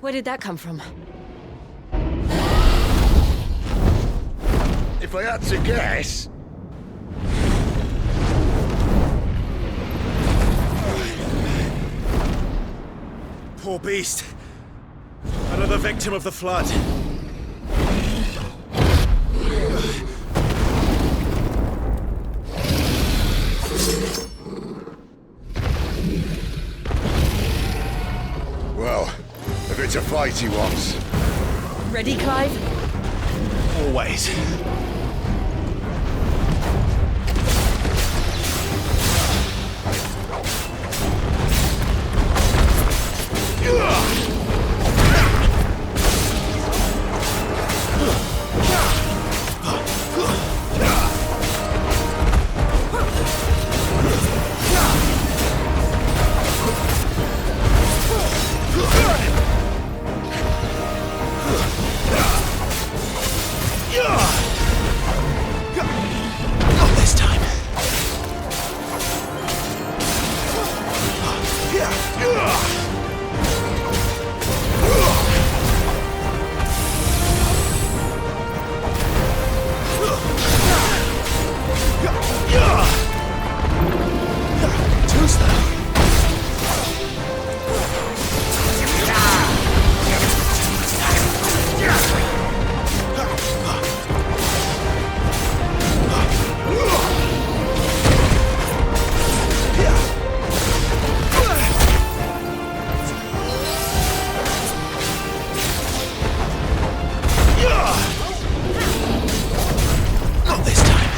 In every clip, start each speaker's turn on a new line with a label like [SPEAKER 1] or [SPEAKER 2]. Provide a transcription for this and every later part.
[SPEAKER 1] Where did that come from?
[SPEAKER 2] If I had to guess...
[SPEAKER 3] Poor beast. Another victim of the flood.
[SPEAKER 2] Well, if it's a fight he wants.
[SPEAKER 1] Ready, Clive?
[SPEAKER 3] Always. Not this time. Too slow. Not this time.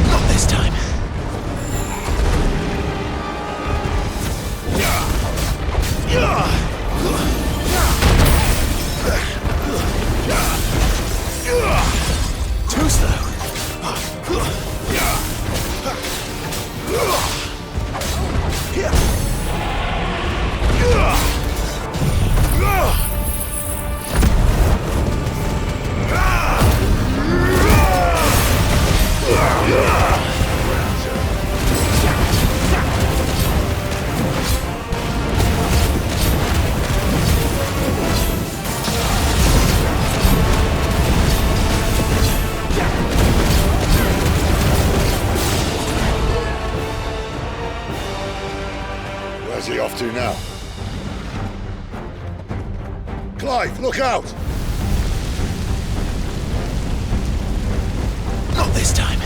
[SPEAKER 3] Not this time. Too slow.
[SPEAKER 2] Where's he off to now? Clive, look out!
[SPEAKER 3] Not this time.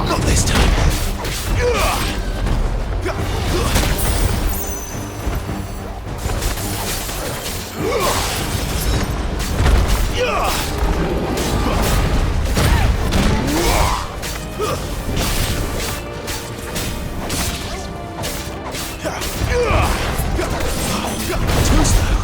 [SPEAKER 3] Not this time. Too slow.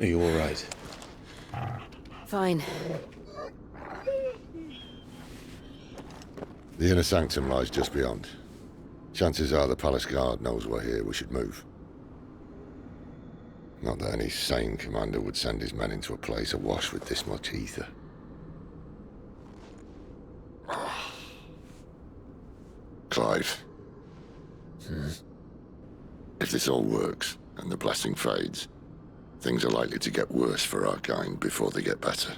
[SPEAKER 4] Are you all right?
[SPEAKER 1] Fine.
[SPEAKER 2] The inner sanctum lies just beyond. Chances are the palace guard knows we're here. We should move. Not that any sane commander would send his men into a place awash with this much ether. Clive. If this all works, and the blessing fades, things are likely to get worse for our kind before they get better.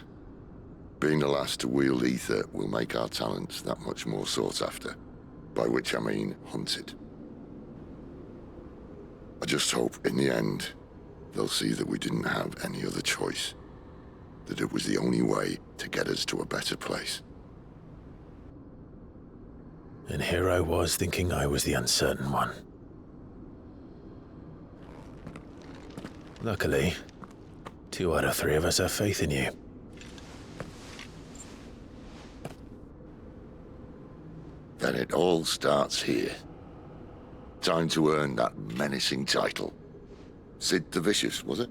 [SPEAKER 2] Being the last to wield ether will make our talents that much more sought after, by which I mean hunted. I just hope, in the end, they'll see that we didn't have any other choice, that it was the only way to get us to a better place.
[SPEAKER 3] And here I was thinking I was the uncertain one. Luckily, 2 out of 3 of us have faith in you.
[SPEAKER 2] Then it all starts here. Time to earn that menacing title. Sid the Vicious, was it?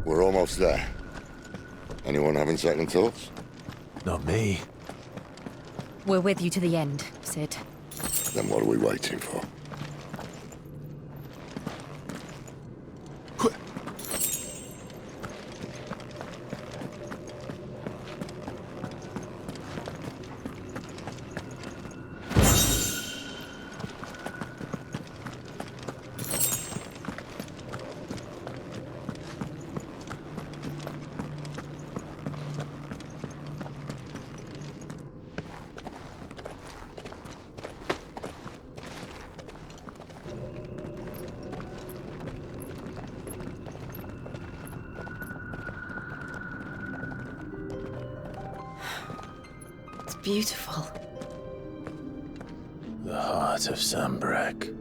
[SPEAKER 2] We're almost there. Anyone having second thoughts?
[SPEAKER 3] Not me.
[SPEAKER 1] We're with you to the end, Sid.
[SPEAKER 2] Then what are we waiting for?
[SPEAKER 1] Beautiful.
[SPEAKER 3] The heart of Sambrek.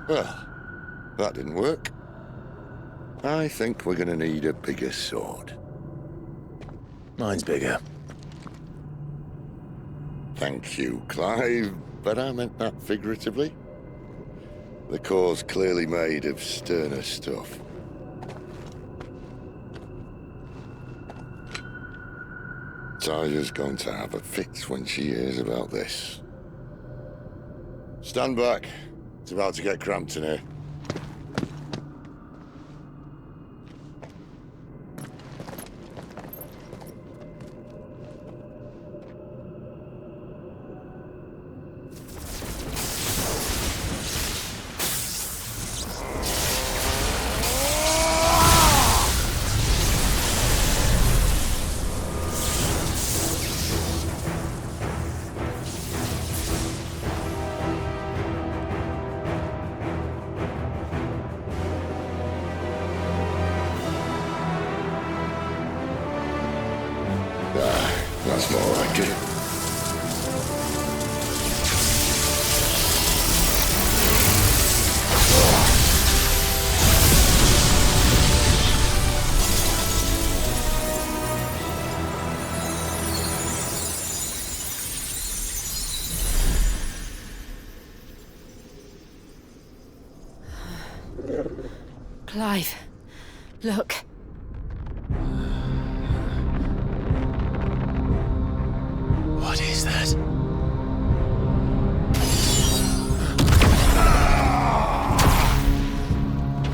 [SPEAKER 2] Well, that didn't work. I think we're gonna need a bigger sword.
[SPEAKER 3] Mine's bigger.
[SPEAKER 2] Thank you, Clive, but I meant that figuratively. The core's clearly made of sterner stuff. Natalia's going to have a fit when she hears about this. Stand back. It's about to get cramped in here. That's more like it.
[SPEAKER 1] Clive, look.
[SPEAKER 3] What is that?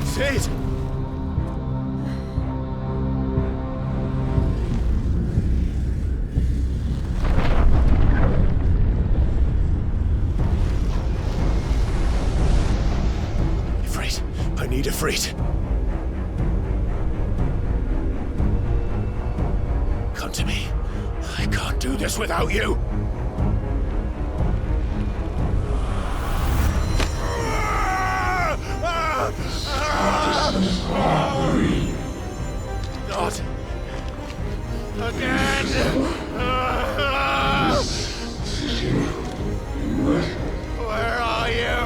[SPEAKER 3] Sid! Ifrit, I need Ifrit. Come to me. I can't do this without you. Not again. Where are you?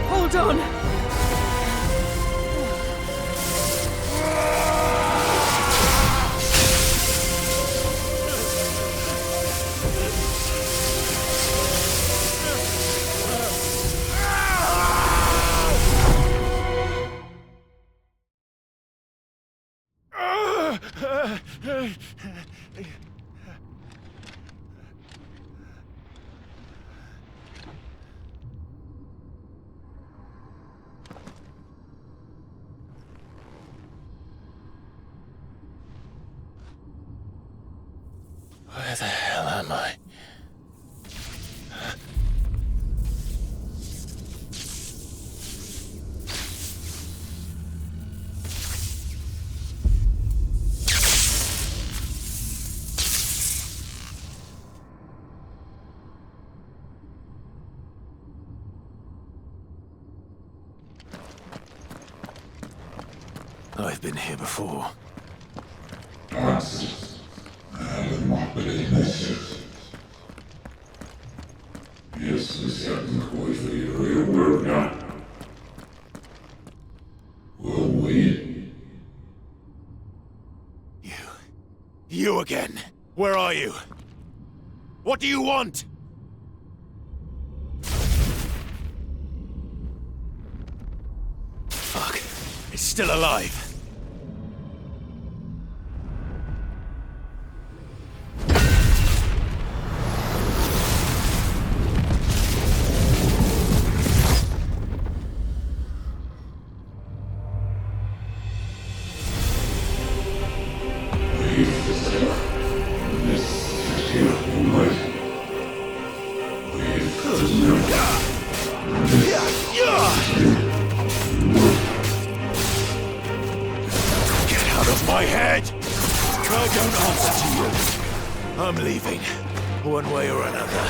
[SPEAKER 1] Hold on!
[SPEAKER 3] Where the hell am I? I've been here before. You again. Where are you? What do you want? Fuck. It's still alive. My head! I don't answer to you. I'm leaving, one way or another.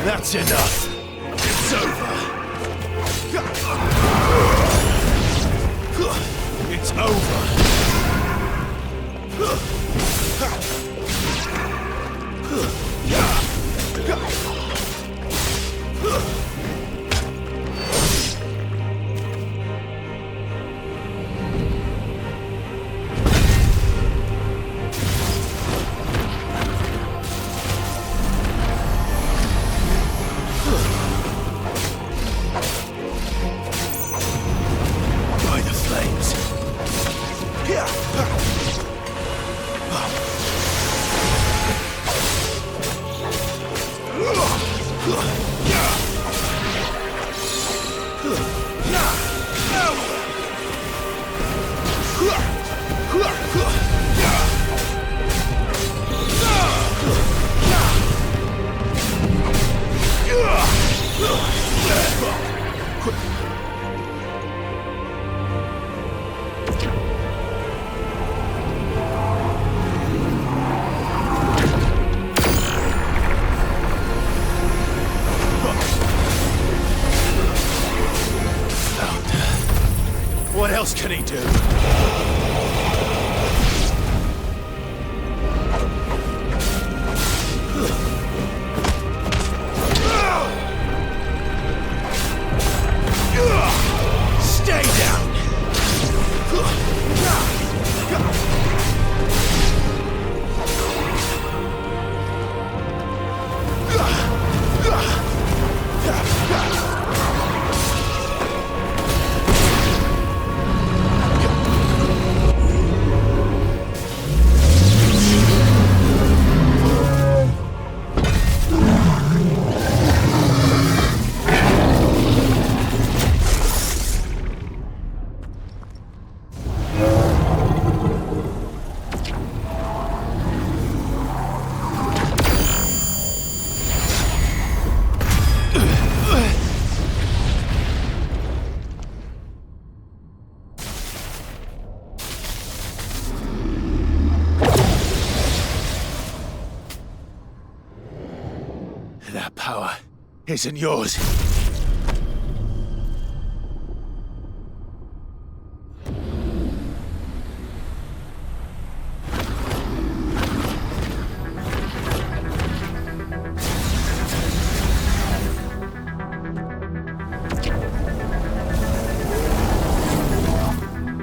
[SPEAKER 3] That's enough. It's over. It's over. else can he do? Stay down! That power isn't yours.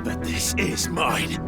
[SPEAKER 3] But this is mine.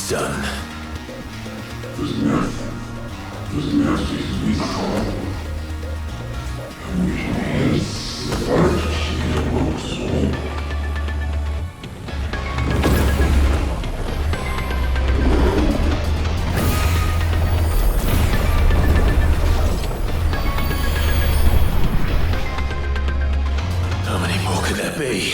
[SPEAKER 3] it's done. How many more could there be?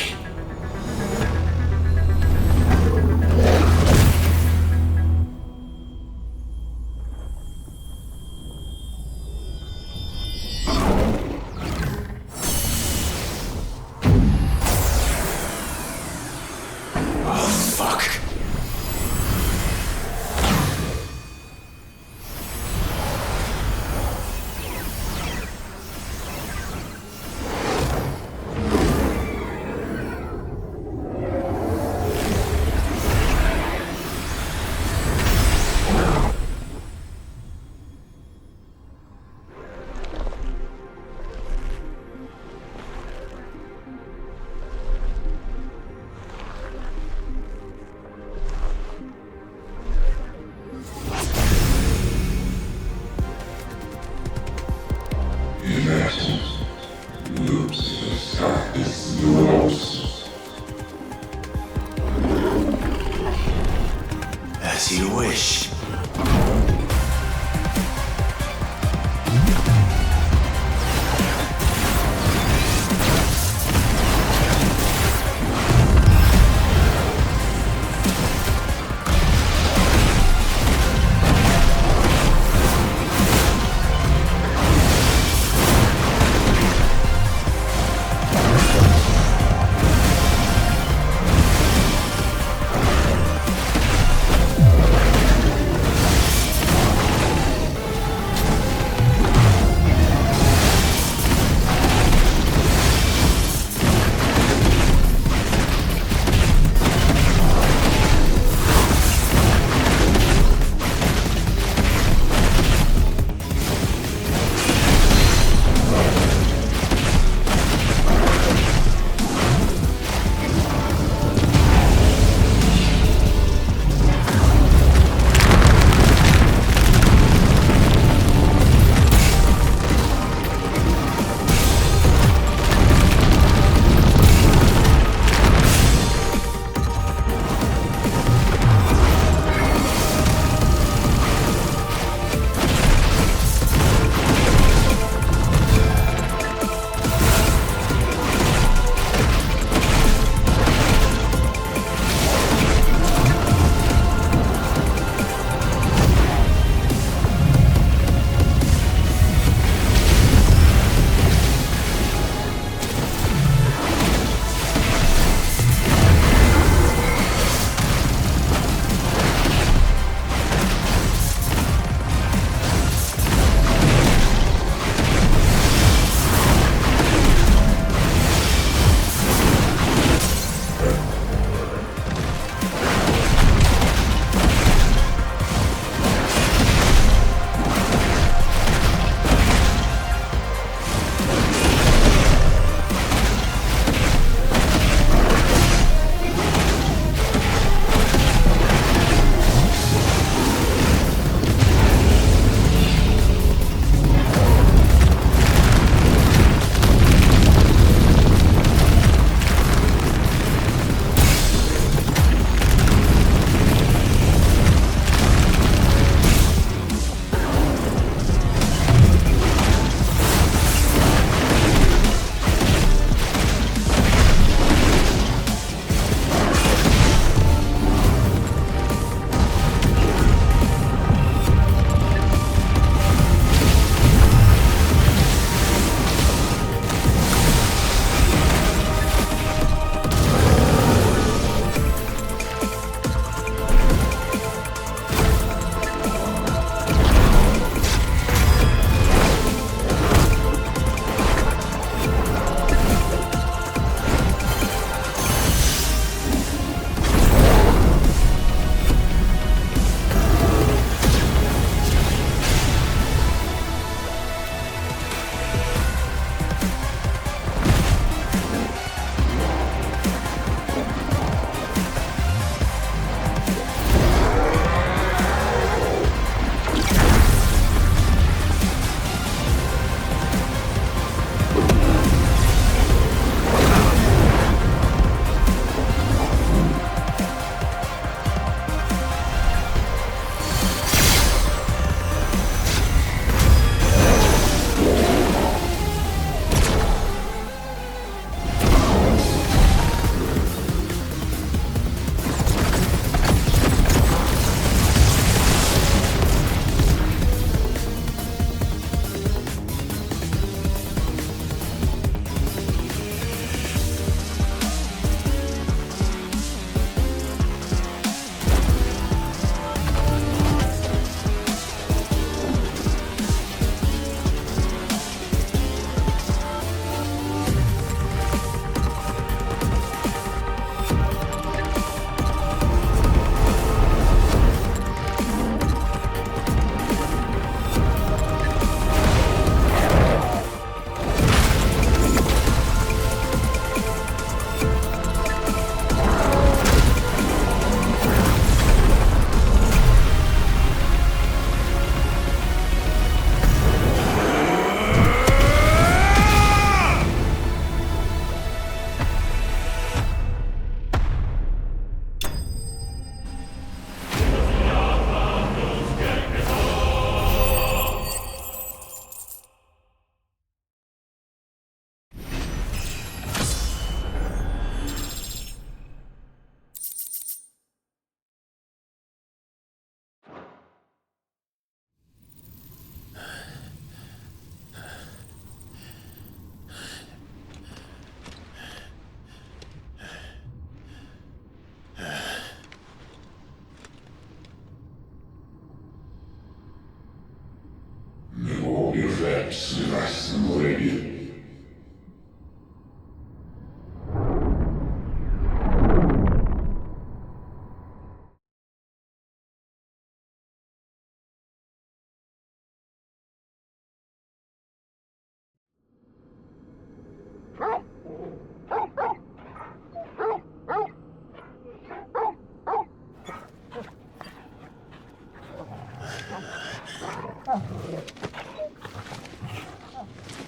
[SPEAKER 3] As you wish.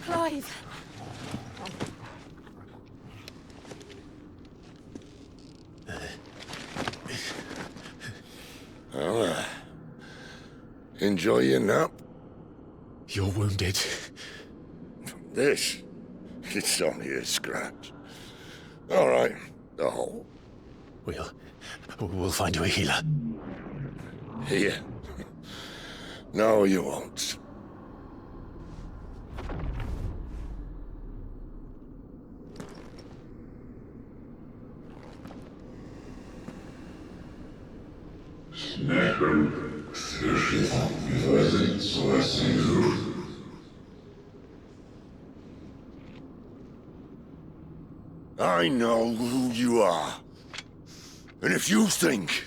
[SPEAKER 1] Clive!
[SPEAKER 2] Well, enjoy your nap.
[SPEAKER 3] You're wounded.
[SPEAKER 2] This? It's only a scratch. All right, the hole.
[SPEAKER 3] We'll find you a healer.
[SPEAKER 2] Here. No, you won't. I know who you are. And if you think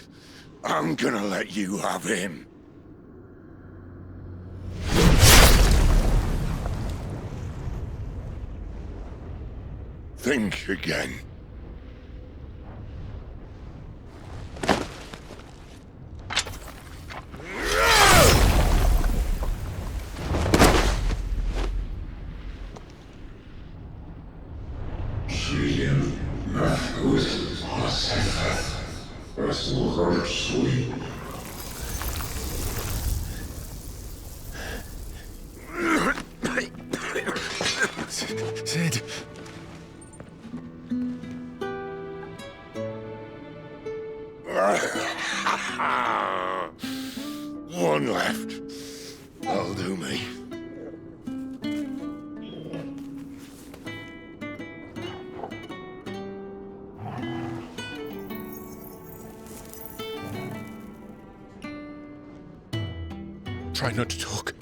[SPEAKER 2] I'm gonna let you have him... think again.
[SPEAKER 3] Sid.
[SPEAKER 2] One left. That'll do me.
[SPEAKER 3] Try not to talk.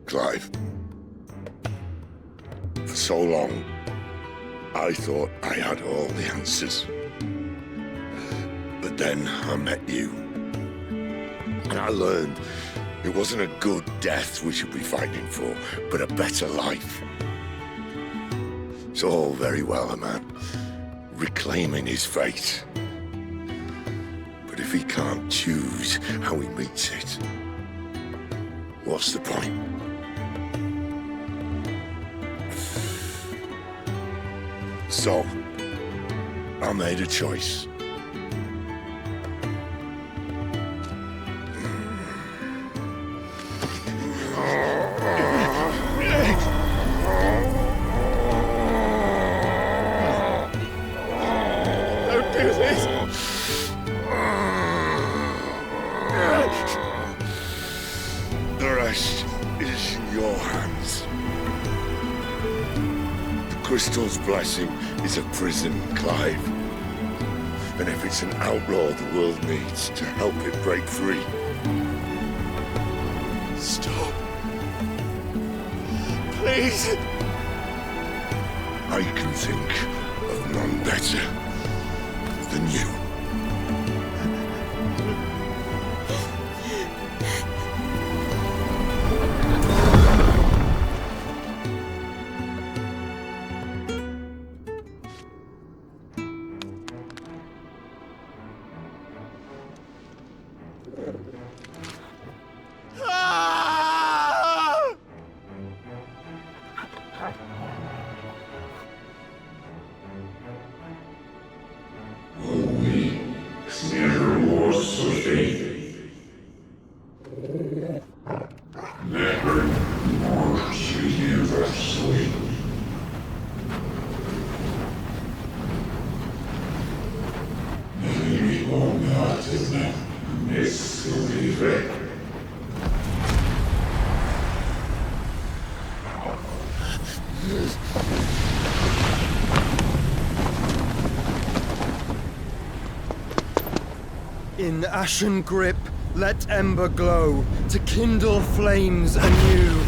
[SPEAKER 2] Clive. For so long, I thought I had all the answers. But then I met you. And I learned it wasn't a good death we should be fighting for, but a better life. It's all very well, a man reclaiming his fate. But if he can't choose how he meets it, what's the point? So, I made a choice.
[SPEAKER 3] Don't do this!
[SPEAKER 2] The rest is in your hands. The crystal's blessing is a prison, Clive. And if it's an outlaw the world needs to help it break free.
[SPEAKER 3] Stop. Please.
[SPEAKER 2] I can think of none better than you.
[SPEAKER 3] Ah!
[SPEAKER 5] In ashen grip, let ember glow, to kindle flames anew.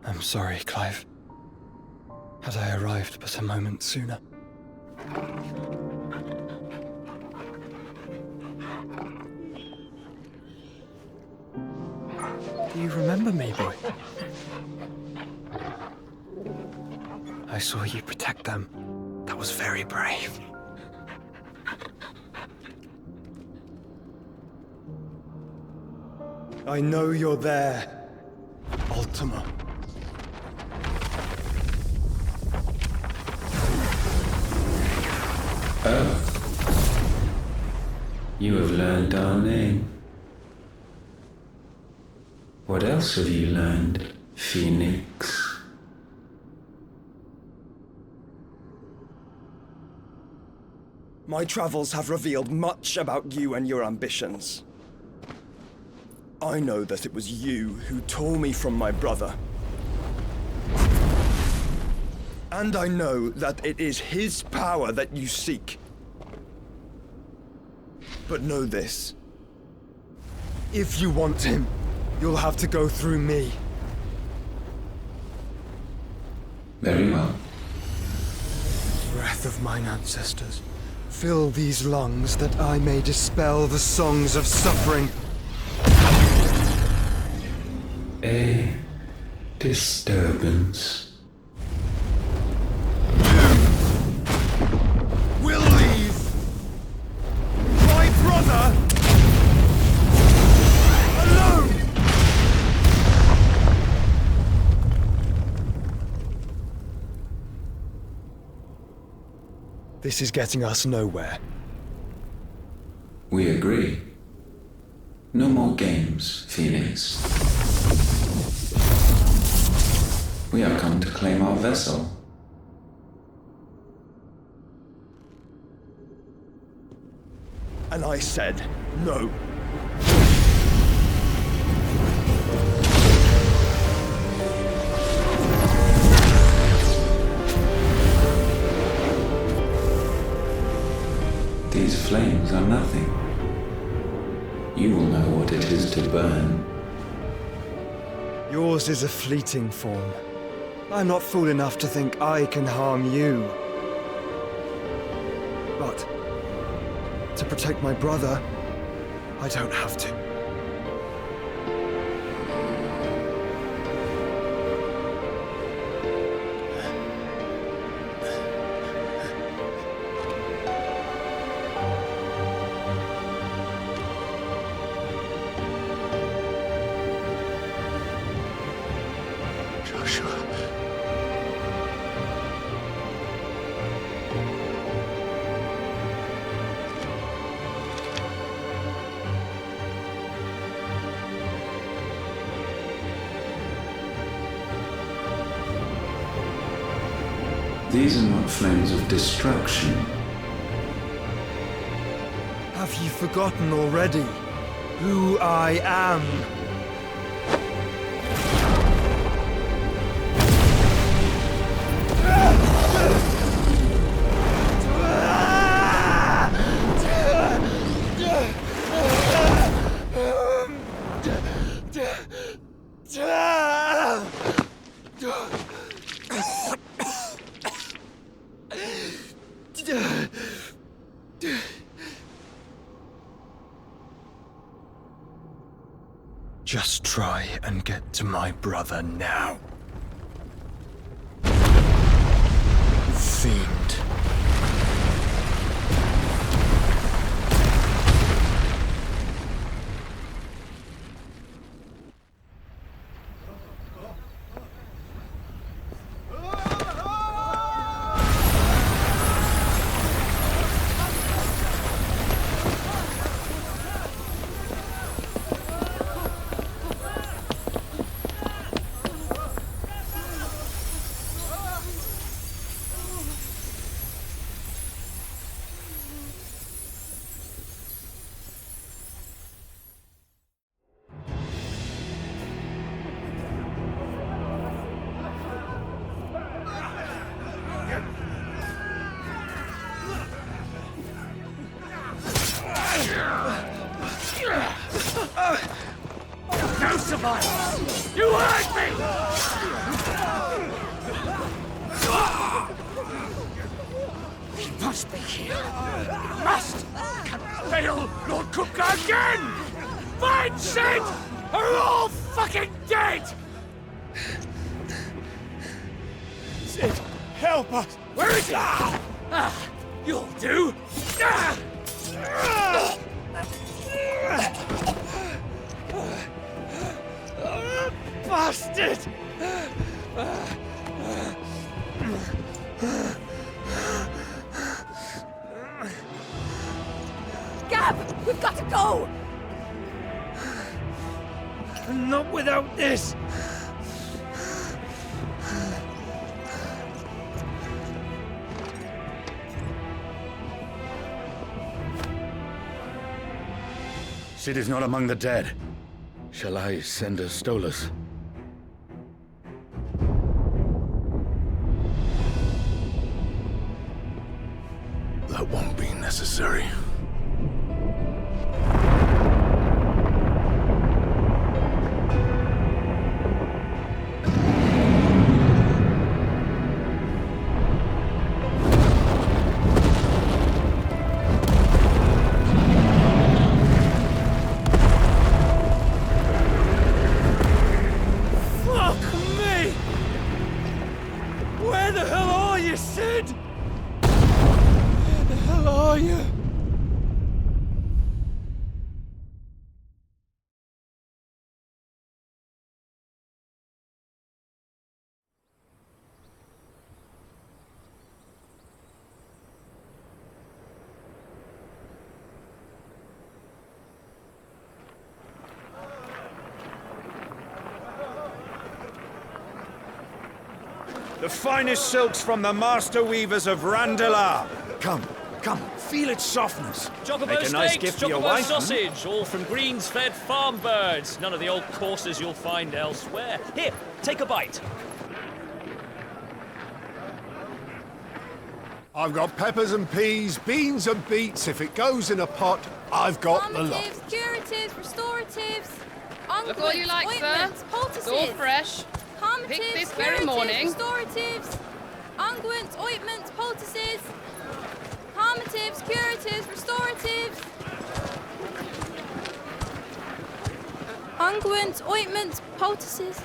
[SPEAKER 5] I'm sorry, Clive. Had I arrived but a moment sooner. Do you remember me, boy? I saw you protect them. That was very brave. I know you're there, Ultima.
[SPEAKER 6] Oh. You have learned our name. What else have you learned, Phoenix?
[SPEAKER 5] My travels have revealed much about you and your ambitions. I know that it was you who tore me from my brother. And I know that it is his power that you seek. But know this. If you want him, you'll have to go through me.
[SPEAKER 6] Very well.
[SPEAKER 5] Breath of mine ancestors, fill these lungs that I may dispel the songs of suffering.
[SPEAKER 6] A disturbance.
[SPEAKER 5] We'll leave! My brother! Alone! This is getting us nowhere.
[SPEAKER 6] We agree. No more games, Phoenix. We have come to claim our vessel.
[SPEAKER 5] And I said no.
[SPEAKER 6] These flames are nothing. You will know what it is to burn.
[SPEAKER 5] Yours is a fleeting form. I'm not fool enough to think I can harm you. But to protect my brother, I don't have to.
[SPEAKER 2] Joshua.
[SPEAKER 6] These are not flames of destruction.
[SPEAKER 5] Have you forgotten already who I am? Just try and get to my brother now. Fiend.
[SPEAKER 3] No survivors! You hurt me! He must be here. He must! Can fail Lord Kupka again! Find Sid! Are all fucking dead! Sid, help us! Where is he? You'll do! Bastard!
[SPEAKER 1] Gab! We've got to go!
[SPEAKER 3] Not without this!
[SPEAKER 7] Sid is not among the dead. Shall I send a Stolas?
[SPEAKER 3] That won't be necessary.
[SPEAKER 8] The finest silks from the master weavers of Randalar.
[SPEAKER 3] Come, feel its softness.
[SPEAKER 9] Chocobo
[SPEAKER 8] Make a nice
[SPEAKER 9] steaks,
[SPEAKER 8] gift for your
[SPEAKER 9] chocobo
[SPEAKER 8] wife, hmm?
[SPEAKER 9] sausage, all from greens-fed farm birds. None of the old courses you'll find elsewhere. Here, take a bite.
[SPEAKER 10] I've got peppers and peas, beans and beets. If it goes in a pot, I've got the lot.
[SPEAKER 11] Calmatives, curatives, restoratives,
[SPEAKER 12] Look all you like,
[SPEAKER 11] ointments,
[SPEAKER 12] sir.
[SPEAKER 11] poultices.
[SPEAKER 12] It's all fresh.
[SPEAKER 11] Calmatives,
[SPEAKER 12] Picked this very
[SPEAKER 11] curatives,
[SPEAKER 12] morning.
[SPEAKER 11] Restoratives, unguents, ointments, poultices. Calmatives, curatives, restoratives. Unguents, ointments, poultices.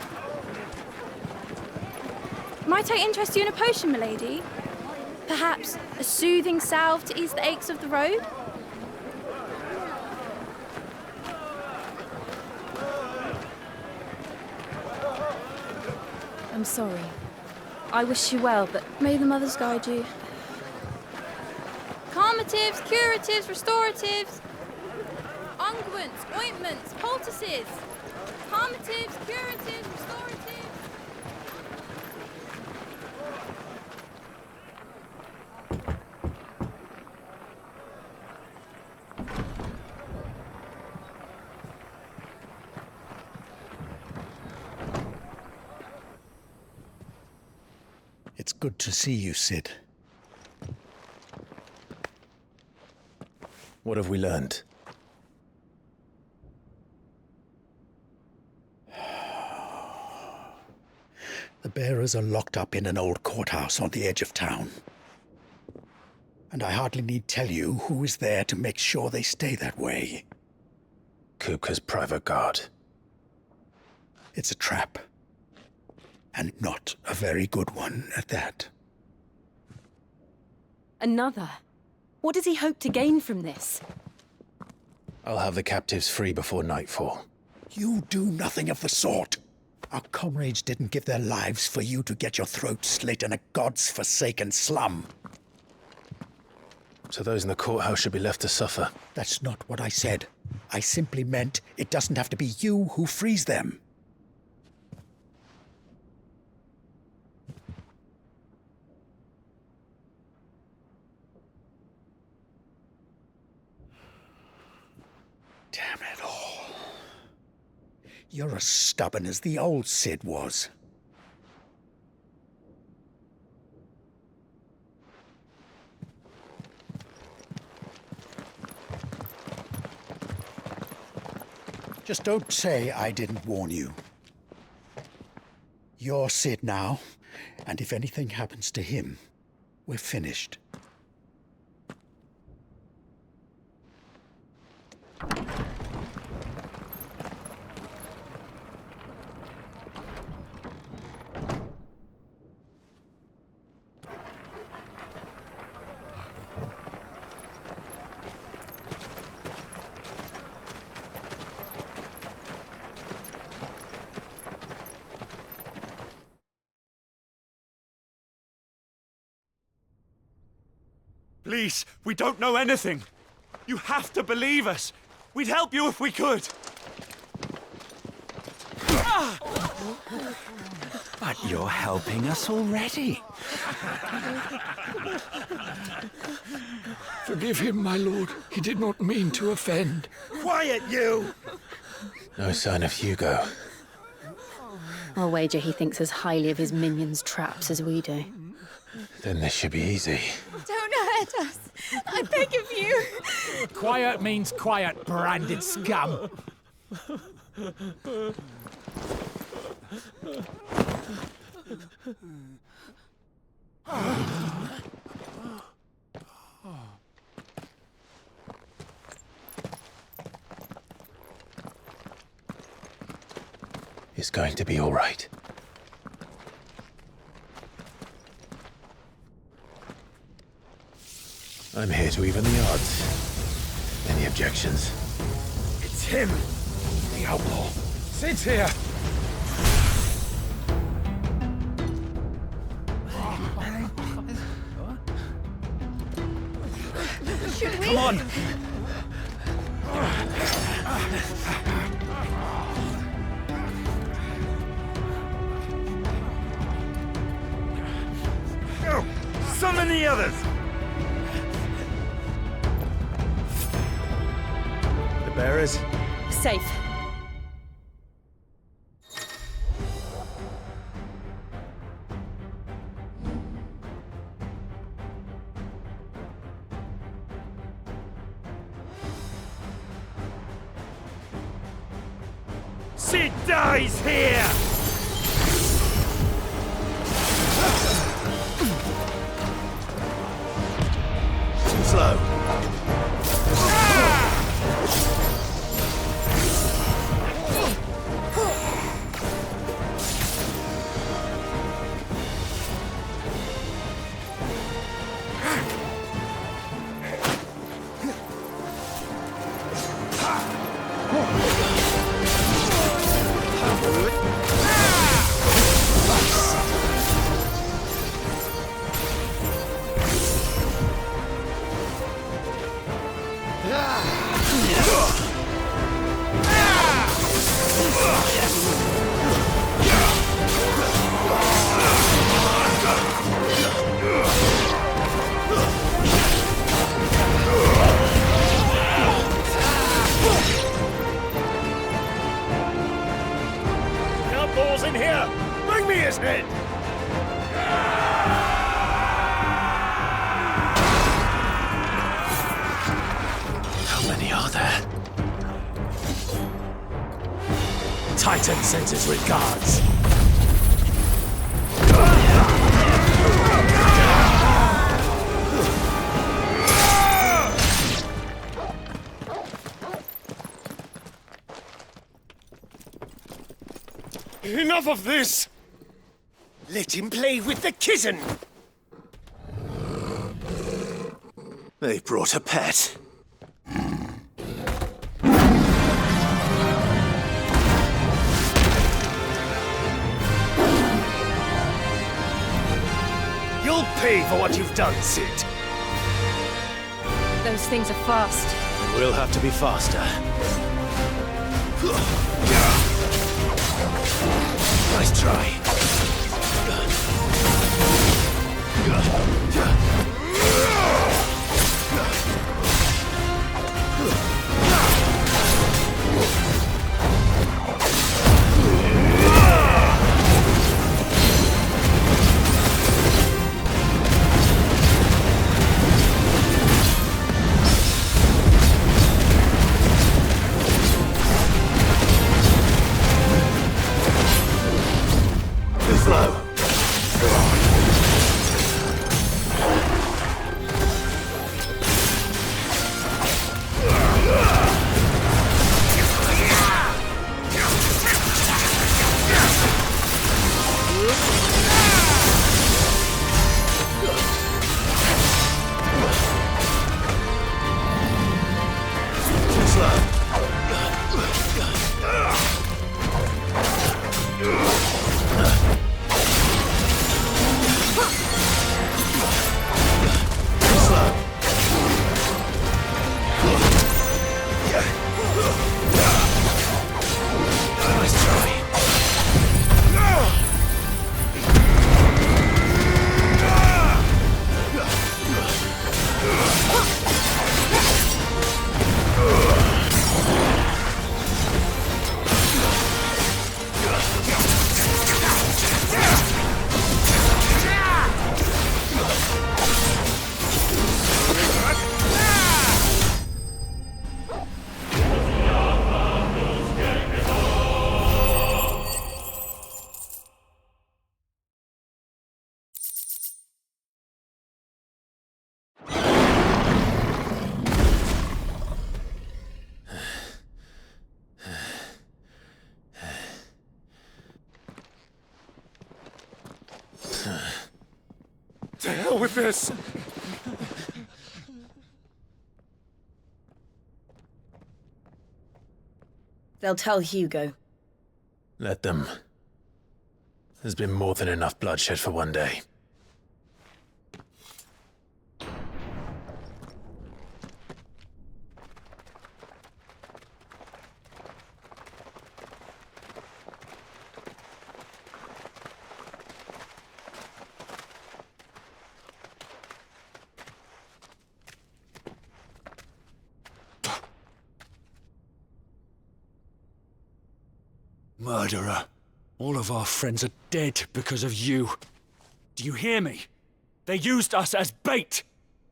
[SPEAKER 11] Might I interest you in a potion, milady? Perhaps a soothing salve to ease the aches of the road? I'm sorry. I wish you well, but may the mothers guide you. Calmatives, curatives, restoratives. Unguents, ointments, poultices. Calmatives, curatives, restoratives.
[SPEAKER 7] It's good to see you, Sid.
[SPEAKER 4] What have we learned?
[SPEAKER 7] The bearers are locked up in an old courthouse on the edge of town. And I hardly need tell you who is there to make sure they stay that way.
[SPEAKER 4] Kupka's private guard.
[SPEAKER 7] It's a trap. And not a very good one at that.
[SPEAKER 1] Another? What does he hope to gain from this?
[SPEAKER 4] I'll have the captives free before nightfall.
[SPEAKER 7] You do nothing of the sort. Our comrades didn't give their lives for you to get your throat slit in a god's-forsaken slum.
[SPEAKER 4] So those in the courthouse should be left to suffer.
[SPEAKER 7] That's not what I said. I simply meant it doesn't have to be you who frees them. Damn it all. You're as stubborn as the old Sid was. Just don't say I didn't warn you. You're Sid now, and if anything happens to him, we're finished.
[SPEAKER 3] Please, we don't know anything. You have to believe us. We'd help you if we could.
[SPEAKER 13] But you're helping us already.
[SPEAKER 14] Forgive him, my lord. He did not mean to offend.
[SPEAKER 8] Quiet, you!
[SPEAKER 4] No sign of Hugo.
[SPEAKER 1] I'll wager he thinks as highly of his minions' traps as we do.
[SPEAKER 4] Then this should be easy.
[SPEAKER 11] Don't hurt us. I beg of you.
[SPEAKER 3] Quiet means quiet, branded scum.
[SPEAKER 4] It's going to be all right. I'm here to even the odds. Any objections?
[SPEAKER 8] It's him, the outlaw. Sid's here.
[SPEAKER 3] Come on!
[SPEAKER 8] Go! Summon the others!
[SPEAKER 3] The bearers?
[SPEAKER 1] Safe.
[SPEAKER 8] Sid dies here!
[SPEAKER 3] Too slow.
[SPEAKER 8] Outlaws in here! Bring me his head!
[SPEAKER 3] How many are there? Titan sends his regards.
[SPEAKER 8] Enough of this! Let him play with the kitten!
[SPEAKER 3] They brought a pet.
[SPEAKER 8] You'll pay for what you've done, Sid.
[SPEAKER 1] Those things are fast.
[SPEAKER 3] We'll have to be faster. Nice try. hell with this!
[SPEAKER 15] They'll tell Hugo.
[SPEAKER 4] Let them. There's been more than enough bloodshed for one day.
[SPEAKER 3] Murderer. All of our friends are dead because of you. Do you hear me? They used us as bait.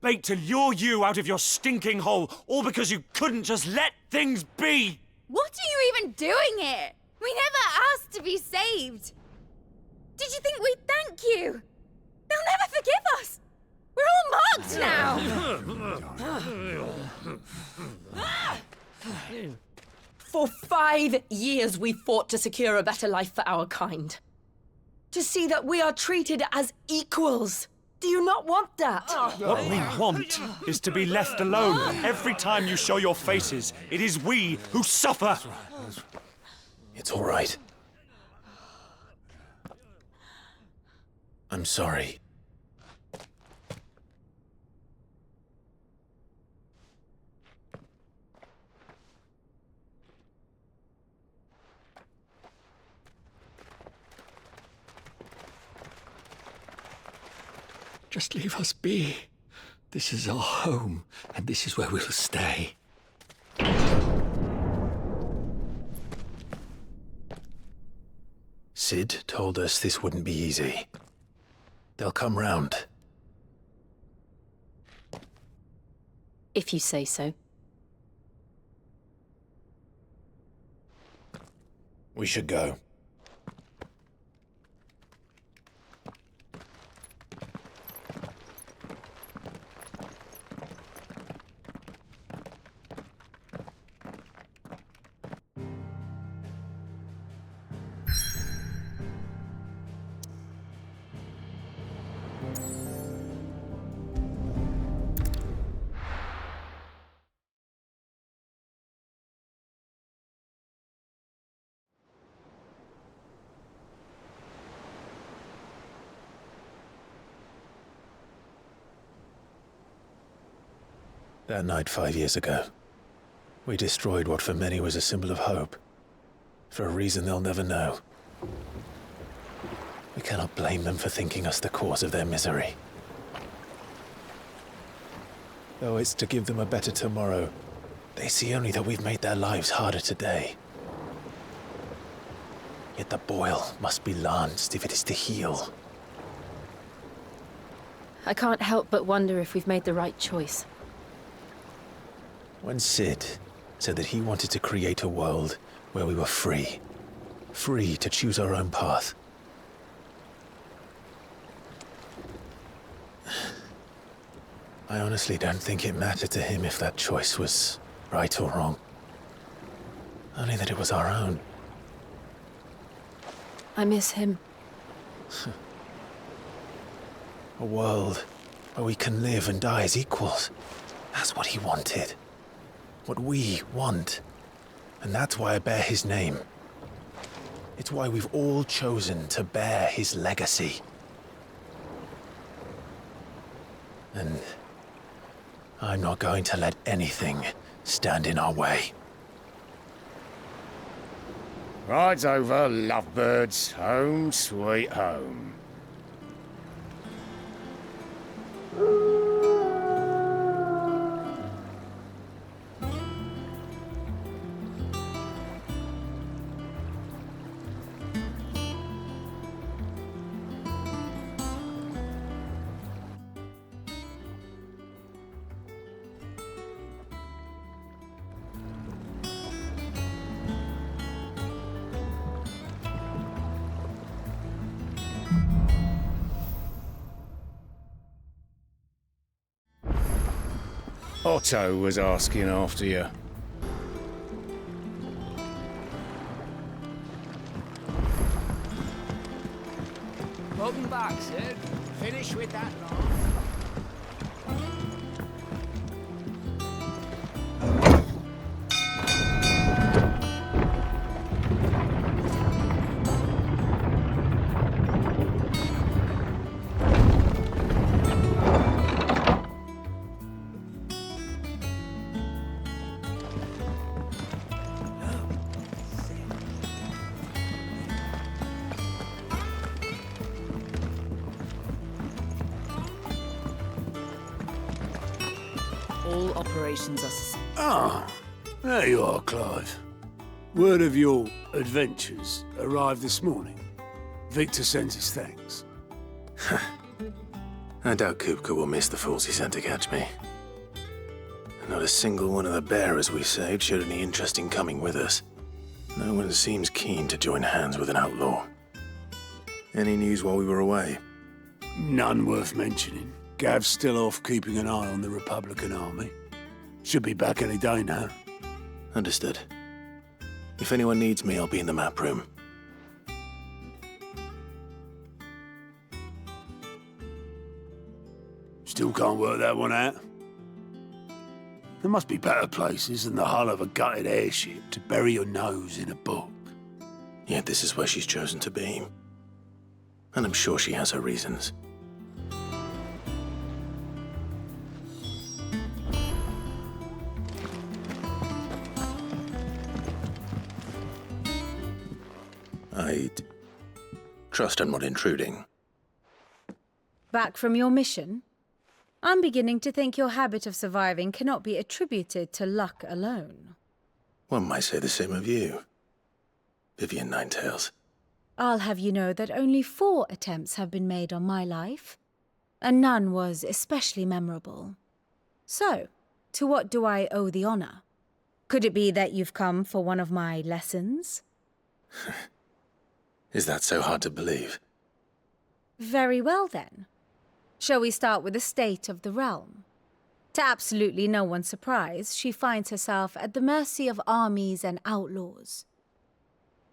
[SPEAKER 3] Bait to lure you out of your stinking hole, all because you couldn't just let things be.
[SPEAKER 16] What are you even doing here? We never asked to be saved. Did you think we'd thank you? They'll never forgive us. We're all marked now.
[SPEAKER 15] For 5 years we fought to secure a better life for our kind. To see that we are treated as equals. Do you not want that?
[SPEAKER 3] What we want is to be left alone. Every time you show your faces, it is we who suffer.
[SPEAKER 4] It's all right. I'm sorry.
[SPEAKER 14] Just leave us be. This is our home, and this is where we'll stay.
[SPEAKER 4] Sid told us this wouldn't be easy. They'll come round.
[SPEAKER 1] If you say so.
[SPEAKER 4] We should go. That night 5 years ago, we destroyed what for many was a symbol of hope. For a reason they'll never know. We cannot blame them for thinking us the cause of their misery. Though it's to give them a better tomorrow, they see only that we've made their lives harder today. Yet the boil must be lanced if it is to heal.
[SPEAKER 1] I can't help but wonder if we've made the right choice.
[SPEAKER 4] When Sid said that he wanted to create a world where we were free. Free to choose our own path. I honestly don't think it mattered to him if that choice was right or wrong. Only that it was our own.
[SPEAKER 1] I miss him.
[SPEAKER 4] A world where we can live and die as equals. That's what he wanted. What we want. And that's why I bear his name. It's why we've all chosen to bear his legacy. And I'm not going to let anything stand in our way.
[SPEAKER 8] Ride's over, lovebirds. Home sweet home. Otto was asking after you.
[SPEAKER 17] Welcome back, Sid.
[SPEAKER 8] Finish with that lot.
[SPEAKER 17] All operations are
[SPEAKER 10] Ah, there you are, Clive. Word of your adventures arrived this morning. Victor sends his thanks.
[SPEAKER 4] I doubt Kupka will miss the fools he sent to catch me. Not a single one of the bearers we saved showed any interest in coming with us. No one seems keen to join hands with an outlaw. Any news while we were away?
[SPEAKER 10] None worth mentioning. Gav's still off keeping an eye on the Republican army. Should be back any day now.
[SPEAKER 4] Understood. If anyone needs me, I'll be in the map room.
[SPEAKER 10] Still can't work that one out. There must be better places than the hull of a gutted airship to bury your nose in a book.
[SPEAKER 4] Yet this is where she's chosen to be. And I'm sure she has her reasons. I'd trust I'm not intruding.
[SPEAKER 18] Back from your mission? I'm beginning to think your habit of surviving cannot be attributed to luck alone.
[SPEAKER 4] One might say the same of you, Vivian Ninetails.
[SPEAKER 18] I'll have you know that only 4 attempts have been made on my life, and none was especially memorable. So, to what do I owe the honor? Could it be that you've come for one of my lessons?
[SPEAKER 4] Is that so hard to believe?
[SPEAKER 18] Very well, then. Shall we start with the state of the realm? To absolutely no one's surprise, she finds herself at the mercy of armies and outlaws.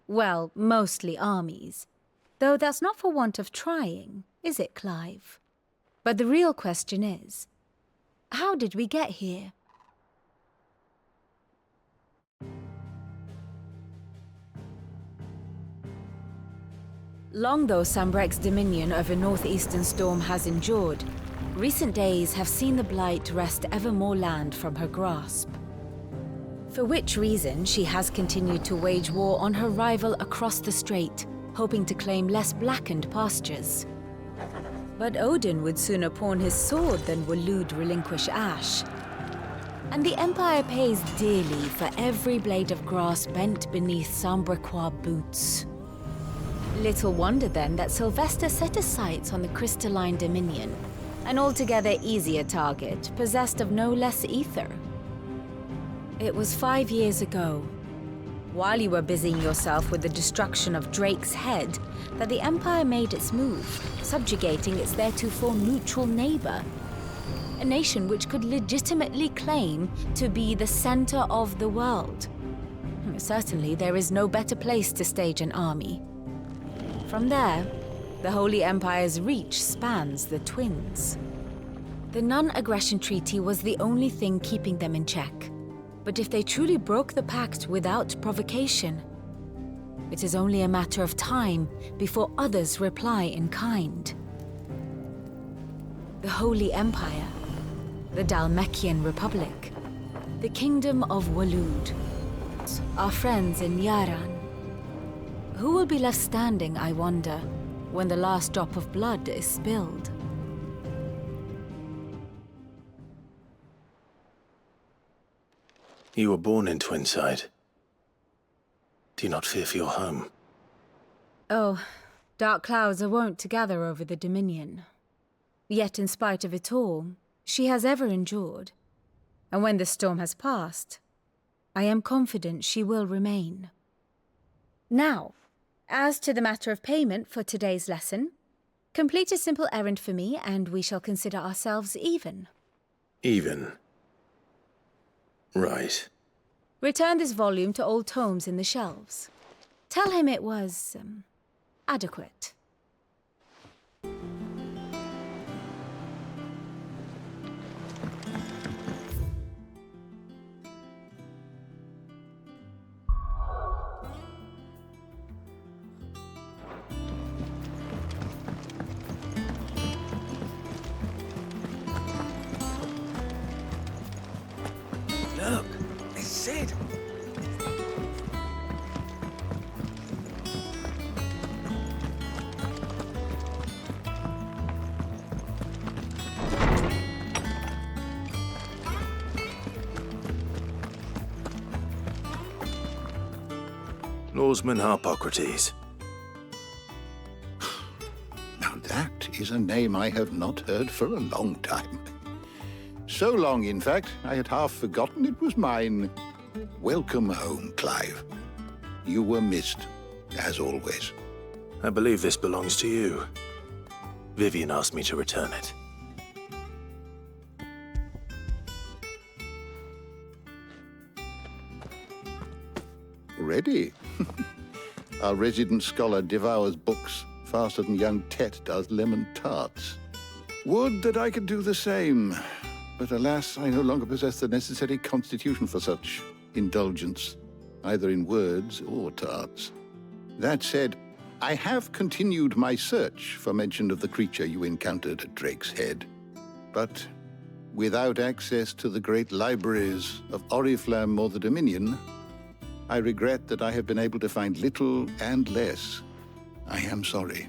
[SPEAKER 18] Well, mostly armies. Though that's not for want of trying, is it, Clive? But the real question is, how did we get here? Long though Sambrek's dominion over northeastern Storm has endured, recent days have seen the Blight wrest ever more land from her grasp. For which reason she has continued to wage war on her rival across the strait, hoping to claim less blackened pastures. But Odin would sooner pawn his sword than Waloed relinquish Ash. And the Empire pays dearly for every blade of grass bent beneath Sambrequois boots. Little wonder then that Sylvester set his sights on the crystalline dominion, an altogether easier target, possessed of no less ether. It was 5 years ago, while you were busying yourself with the destruction of Drake's head, that the Empire made its move, subjugating its theretofore neutral neighbor. A nation which could legitimately claim to be the center of the world. Certainly, there is no better place to stage an army. From there, the Holy Empire's reach spans the Twins. The non-aggression treaty was the only thing keeping them in check. But if they truly broke the pact without provocation, it is only a matter of time before others reply in kind. The Holy Empire, the Dhalmekian Republic, the Kingdom of Waloed, our friends in Yaran. Who will be left standing, I wonder, when the last drop of blood is spilled?
[SPEAKER 4] You were born in Twinside. Do you not fear for your home?
[SPEAKER 18] Oh, dark clouds are wont to gather over the Dominion. Yet in spite of it all, she has ever endured. And when the storm has passed, I am confident she will remain. Now, as to the matter of payment for today's lesson, complete a simple errand for me and we shall consider ourselves even.
[SPEAKER 4] Even? Right.
[SPEAKER 18] Return this volume to old tomes in the shelves. Tell him it was, adequate.
[SPEAKER 4] said. Lawsman Harpocrates.
[SPEAKER 19] Now that is a name I have not heard for a long time. So long, in fact, I had half forgotten it was mine. Welcome home, Clive. You were missed, as always.
[SPEAKER 4] I believe this belongs to you. Vivian asked me to return it.
[SPEAKER 19] Ready? Our resident scholar devours books faster than young Tet does lemon tarts. Would that I could do the same. But alas, I no longer possess the necessary constitution for such indulgence, either in words or tarts. That said, I have continued my search for mention of the creature you encountered at Drake's Head. But without access to the great libraries of Oriflamme or the Dominion, I regret that I have been able to find little and less. I am sorry.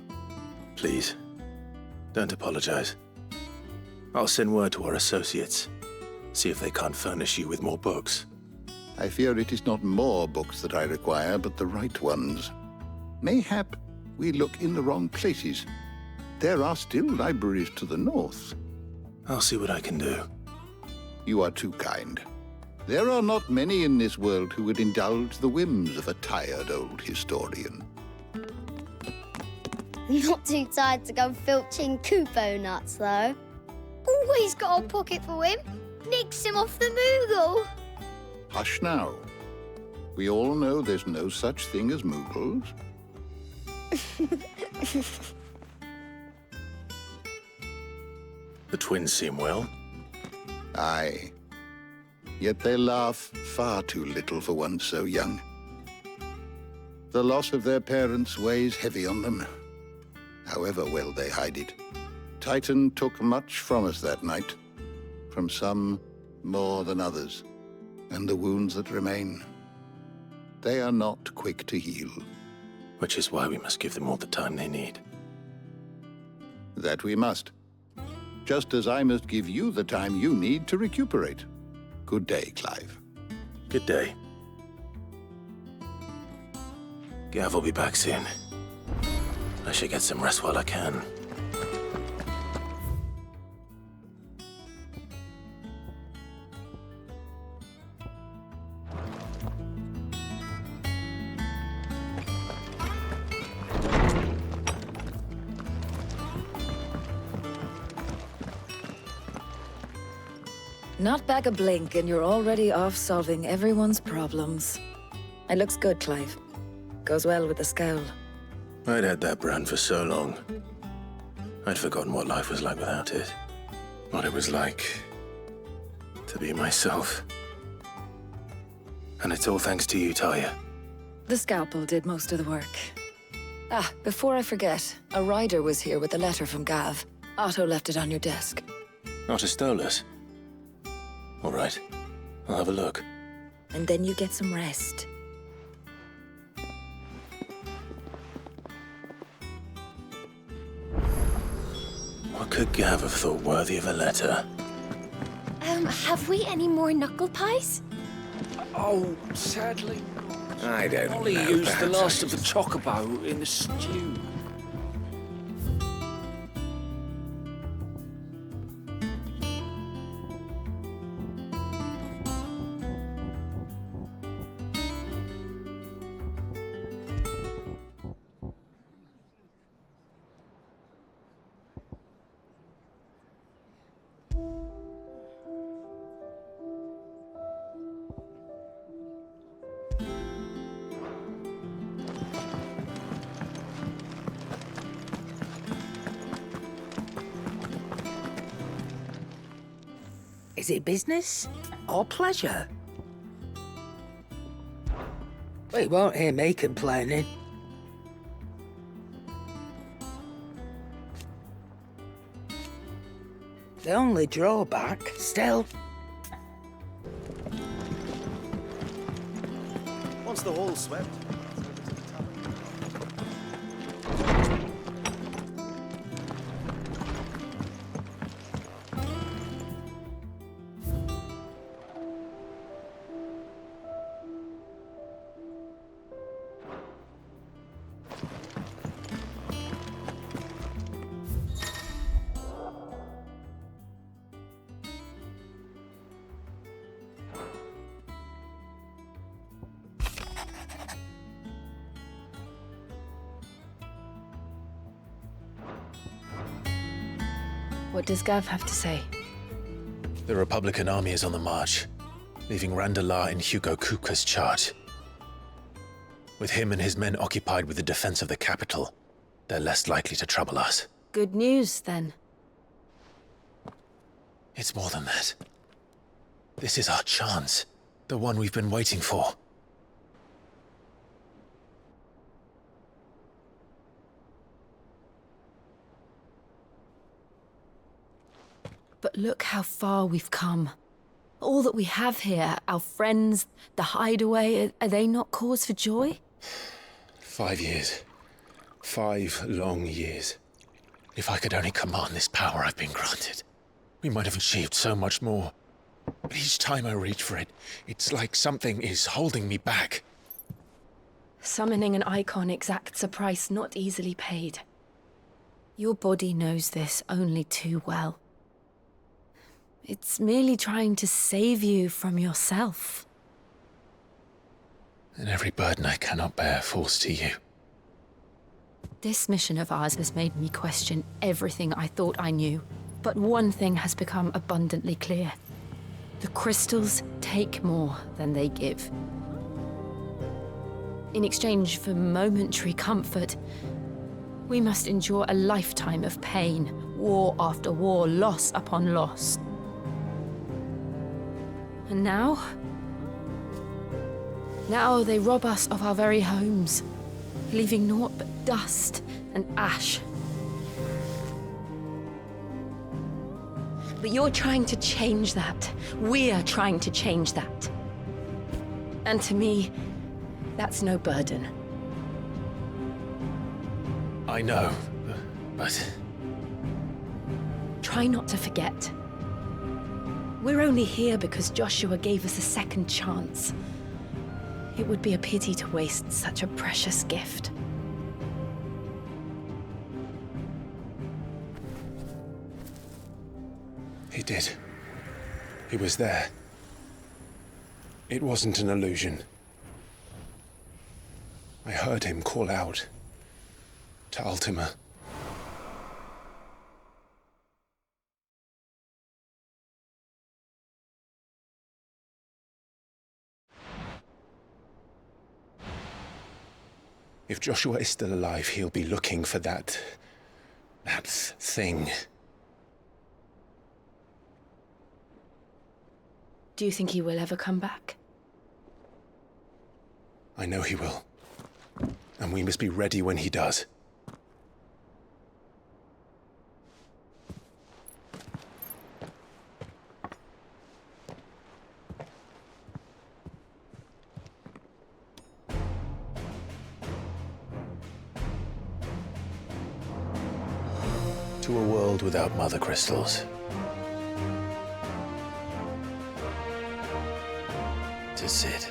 [SPEAKER 4] Please, don't apologize. I'll send word to our associates. See if they can't furnish you with more books.
[SPEAKER 19] I fear it is not more books that I require, but the right ones. Mayhap we look in the wrong places. There are still libraries to the north.
[SPEAKER 4] I'll see what I can do.
[SPEAKER 19] You are too kind. There are not many in this world who would indulge the whims of a tired old historian.
[SPEAKER 20] Not too tired to go filching Kupo nuts, though. Always got a pocket for him. Nicks him off the Moogle.
[SPEAKER 19] Hush now. We all know there's no such thing as Moogles.
[SPEAKER 4] The twins seem well.
[SPEAKER 19] Aye. Yet they laugh far too little for one so young. The loss of their parents weighs heavy on them, however well they hide it. Titan took much from us that night, from some more than others, and the wounds that remain, they are not quick to heal.
[SPEAKER 4] Which is why we must give them all the time they need.
[SPEAKER 19] That we must. Just as I must give you the time you need to recuperate. Good day, Clive.
[SPEAKER 4] Good day. Gav will be back soon. I should get some rest while I can.
[SPEAKER 17] Not back a blink and you're already off solving everyone's problems. It looks good, Clive. Goes well with the scowl.
[SPEAKER 4] I'd had that brand for so long. I'd forgotten what life was like without it. What it was like to be myself. And it's all thanks to you, Talia.
[SPEAKER 17] The scalpel did most of the work. Ah, before I forget, a rider was here with a letter from Gav. Otto left it on your desk.
[SPEAKER 4] Otto stole us. All right, I'll have a look.
[SPEAKER 17] And then you get some rest.
[SPEAKER 4] What could Gav have thought worthy of a letter?
[SPEAKER 16] Have we any more knuckle pies?
[SPEAKER 8] Oh, sadly.
[SPEAKER 14] I don't know.
[SPEAKER 8] Ollie used the
[SPEAKER 14] perhaps
[SPEAKER 8] last of the chocobo in the stew.
[SPEAKER 7] Is it business or pleasure? Well, you won't hear me complaining. The only drawback, still.
[SPEAKER 5] Once the hall's swept.
[SPEAKER 1] What does Gav have to say?
[SPEAKER 4] The Republican army is on the march, leaving Randalar in Hugo Kuka's charge. With him and his men occupied with the defense of the capital, they're less likely to trouble us.
[SPEAKER 1] Good news, then.
[SPEAKER 4] It's more than that. This is our chance, the one we've been waiting for.
[SPEAKER 1] But look how far we've come. All that we have here, our friends, the hideaway, are they not cause for joy?
[SPEAKER 4] 5 years. 5 long years. If I could only command this power I've been granted, we might have achieved so much more. But each time I reach for it, it's like something is holding me back.
[SPEAKER 1] Summoning an Eikon exacts a price not easily paid. Your body knows this only too well. It's merely trying to save you from yourself.
[SPEAKER 4] And every burden I cannot bear falls to you.
[SPEAKER 1] This mission of ours has made me question everything I thought I knew. But one thing has become abundantly clear. The crystals take more than they give. In exchange for momentary comfort, we must endure a lifetime of pain, war after war, loss upon loss. And now they rob us of our very homes, leaving naught but dust and ash. But you're trying to change that. We're trying to change that. And to me, that's no burden.
[SPEAKER 4] I know, but...
[SPEAKER 1] Try not to forget. We're only here because Joshua gave us a second chance. It would be a pity to waste such a precious gift.
[SPEAKER 4] He did. He was there. It wasn't an illusion. I heard him call out to Ultima. If Joshua is still alive, he'll be looking for that thing.
[SPEAKER 1] Do you think he will ever come back?
[SPEAKER 4] I know he will. And we must be ready when he does. To a world without mother crystals. To Sid.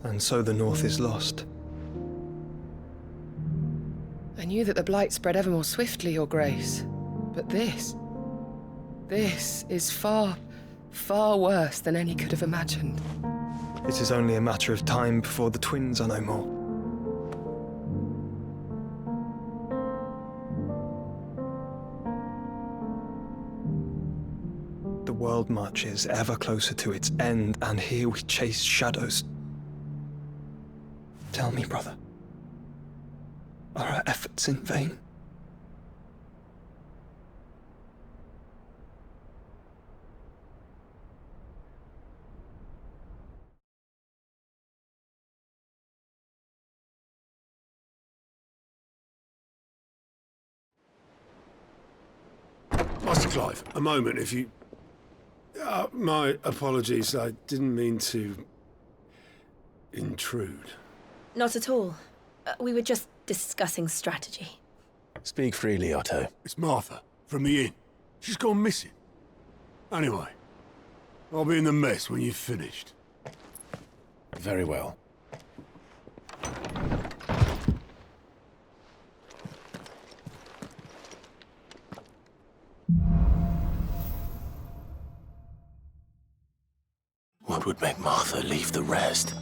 [SPEAKER 5] And so the North is lost.
[SPEAKER 21] I knew that the blight spread ever more swiftly, Your Grace. But this is far, far worse than any could have imagined.
[SPEAKER 5] It is only a matter of time before the twins are no more. The world world much is ever closer to its end, and here we chase shadows. Tell me, brother, are our efforts in vain?
[SPEAKER 10] Master Clive, a moment, if you... my apologies, I didn't mean to... intrude.
[SPEAKER 15] Not at all. We were just discussing strategy.
[SPEAKER 4] Speak freely, Otto.
[SPEAKER 10] It's Martha, from the inn. She's gone missing. Anyway, I'll be in the mess when you've finished.
[SPEAKER 4] Very well. What would make Martha leave the rest?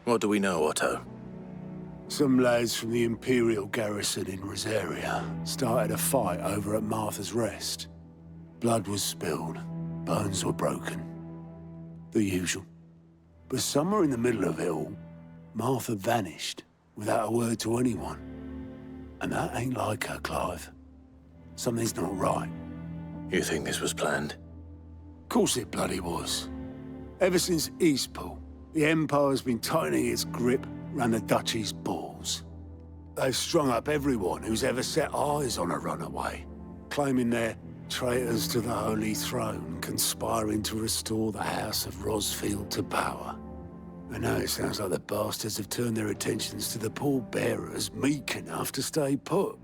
[SPEAKER 4] What do we know, Otto?
[SPEAKER 10] Some lads from the Imperial garrison in Rosaria started a fight over at Martha's Rest. Blood was spilled, bones were broken. The usual. But somewhere in the middle of it all, Martha vanished without a word to anyone. And that ain't like her, Clive. Something's not right.
[SPEAKER 4] You think this was planned?
[SPEAKER 10] Of course it bloody was. Ever since Eastpool, the Empire's been tightening its grip round the Duchy's balls. They've strung up everyone who's ever set eyes on a runaway, claiming they're traitors to the Holy Throne, conspiring to restore the House of Rosfield to power. And now it sounds like the bastards have turned their attentions to the pallbearers meek enough to stay put.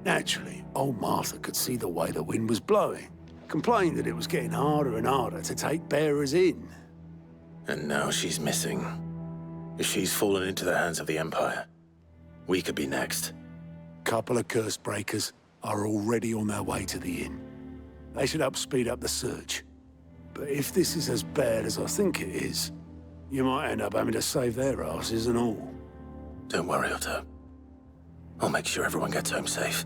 [SPEAKER 10] Naturally, old Martha could see the way the wind was blowing, complained that it was getting harder and harder to take bearers in.
[SPEAKER 4] And now she's missing. If she's fallen into the hands of the Empire, we could be next.
[SPEAKER 10] Couple of curse breakers are already on their way to the inn. They should help speed up the search. But if this is as bad as I think it is, you might end up having to save their asses and all.
[SPEAKER 4] Don't worry, Otto. I'll make sure everyone gets home safe.